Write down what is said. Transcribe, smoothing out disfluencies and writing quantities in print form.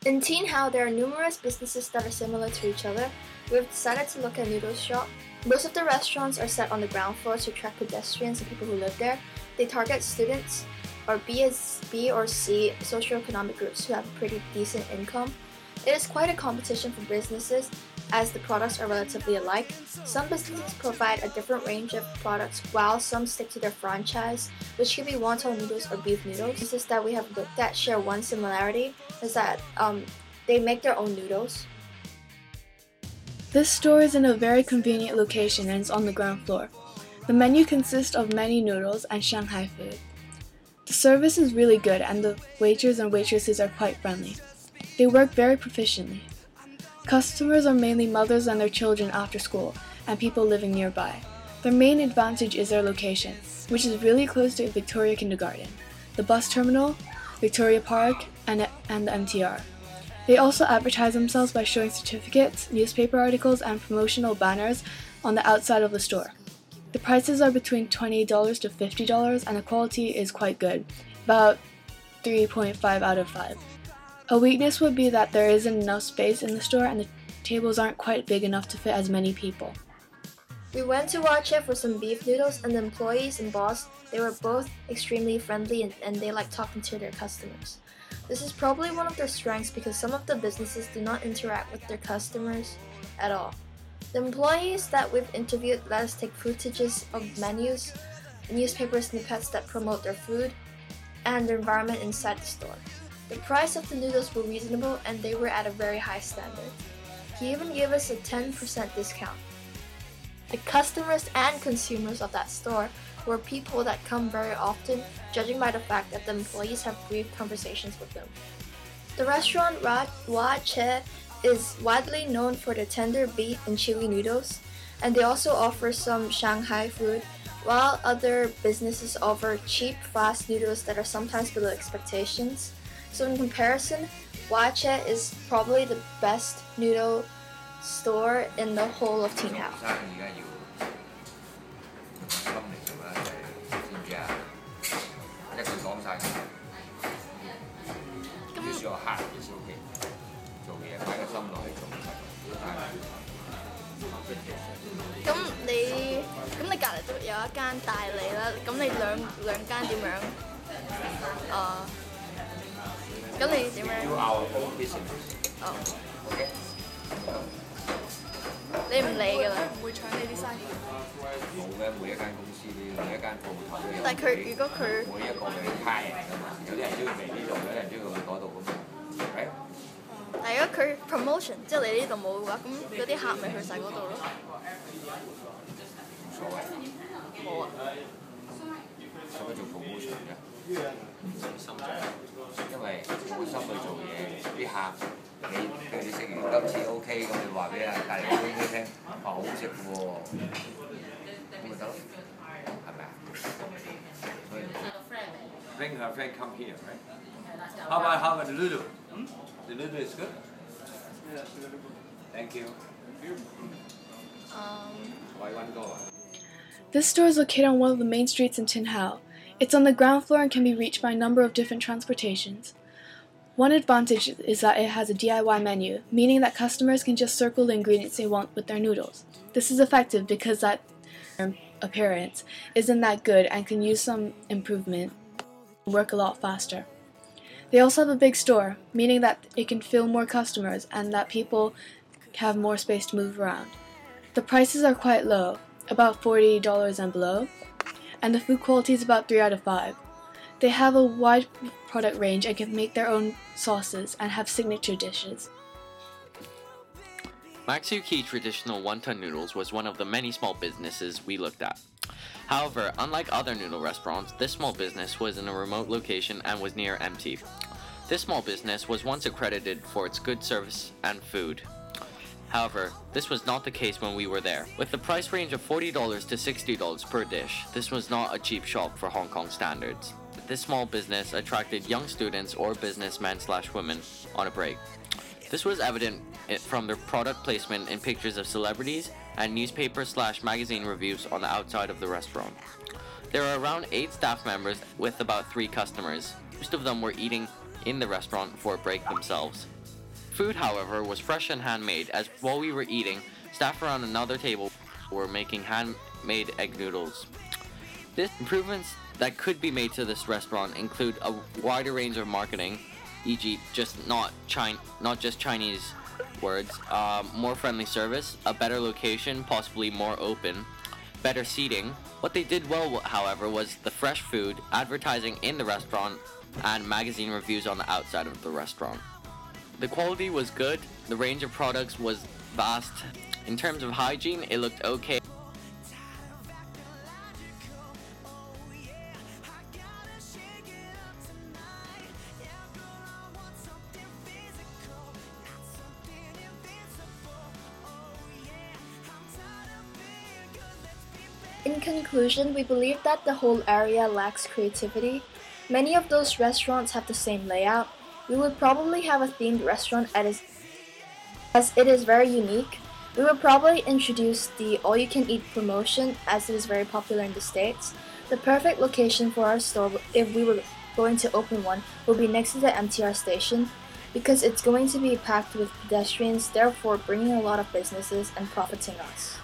In Teen Hau, there are numerous businesses that are similar to each other. We've decided to look at Noodles Shop. Most of the restaurants are set on the ground floor to attract pedestrians and people who live there. They target students or B or C socioeconomic groups who have a pretty decent income. It is quite a competition for businesses as the products are relatively alike. Some businesses provide a different range of products while some stick to their franchise, which can be wonton noodles or beef noodles. Businesses that we have looked at share one similarity, is that they make their own noodles. This store is in a very convenient location and is on the ground floor. The menu consists of many noodles and Shanghai food. The service is really good and the waiters and waitresses are quite friendly. They work very proficiently. Customers are mainly mothers and their children after school and people living nearby. Their main advantage is their location, which is really close to Victoria Kindergarten, the bus terminal, Victoria Park, and the MTR. They also advertise themselves by showing certificates, newspaper articles, and promotional banners on the outside of the store. The prices are between $20 to $50 and the quality is quite good, about 3.5 out of 5. A weakness would be that there isn't enough space in the store and the tables aren't quite big enough to fit as many people. We went to watch it for some beef noodles, and the employees and boss, they were both extremely friendly and they like talking to their customers. This is probably one of their strengths because some of the businesses do not interact with their customers at all. The employees that we've interviewed let us take footages of menus, newspaper snippets that promote their food, and the environment inside the store. The price of the noodles were reasonable and they were at a very high standard. He even gave us a 10% discount. The customers and consumers of that store were people that come very often, judging by the fact that the employees have brief conversations with them. The restaurant Hua Che is widely known for their tender beef and chewy noodles, and they also offer some Shanghai food, while other businesses offer cheap, fast noodles that are sometimes below expectations. So in comparison, Hua Che is probably the best noodle store in the whole of Teen Hau.咁你隔離都有一間大利啦，咁你兩間點樣？咁你點樣？哦，你唔理㗎啦。唔會搶你啲生意。冇嘅，每一間公司每一間鋪頭都有。但係如果佢每一個嘅客人㗎嘛，有啲人中意嚟呢度，有啲人中意去嗰度咁嘛，係。但係如果佢 promotion 即係你呢度冇嘅話，咁嗰啲客咪去晒嗰度咯。冇所謂。冇啊。使乜做 promotion 嘅？心啫，因為冇心去做嘢，啲客你食完今次 OK， 咁你話俾隔離嗰啲聽，好食喎，咁咪得咯，係咪啊？Bring her friend come here, right? How about the noodle? The noodle is good. Thank you. This store is located on one of the main streets in Tin Hau. It's on the ground floor and can be reached by a number of different transportations. One advantage is that it has a DIY menu, meaning that customers can just circle the ingredients they want with their noodles. This is effective because that appearance isn't that good and can use some improvement and work a lot faster. They also have a big store, meaning that it can fill more customers and that people have more space to move around. The prices are quite low, about $40 and below, and the food quality is about 3 out of 5. They have a wide product range and can make their own sauces and have signature dishes. Maxuki Traditional Wonton Noodles was one of the many small businesses we looked at. However, unlike other noodle restaurants, this small business was in a remote location and was near empty. This small business was once accredited for its good service and food. However, this was not the case when we were there. With the price range of $40 to $60 per dish, this was not a cheap shop for Hong Kong standards. This small business attracted young students or businessmen/women on a break. This was evident from their product placement in pictures of celebrities and newspaper/magazine reviews on the outside of the restaurant. There are around 8 staff members with about 3 customers. Most of them were eating in the restaurant for a break themselves. Food, however, was fresh and handmade, as while we were eating, staff around another table were making handmade egg noodles. The improvements that could be made to this restaurant include a wider range of marketing, e.g., not just Chinese words, more friendly service, a better location, possibly more open, better seating. What they did well, however, was the fresh food, advertising in the restaurant, and magazine reviews on the outside of the restaurant. The quality was good, the range of products was vast. In terms of hygiene, it looked okay. In conclusion, we believe that the whole area lacks creativity. Many of those restaurants have the same layout. We would probably have a themed restaurant as it is very unique. We would probably introduce the all-you-can-eat promotion as it is very popular in the States. The perfect location for our store, if we were going to open one, will be next to the MTR station because it's going to be packed with pedestrians, therefore bringing a lot of businesses and profiting us.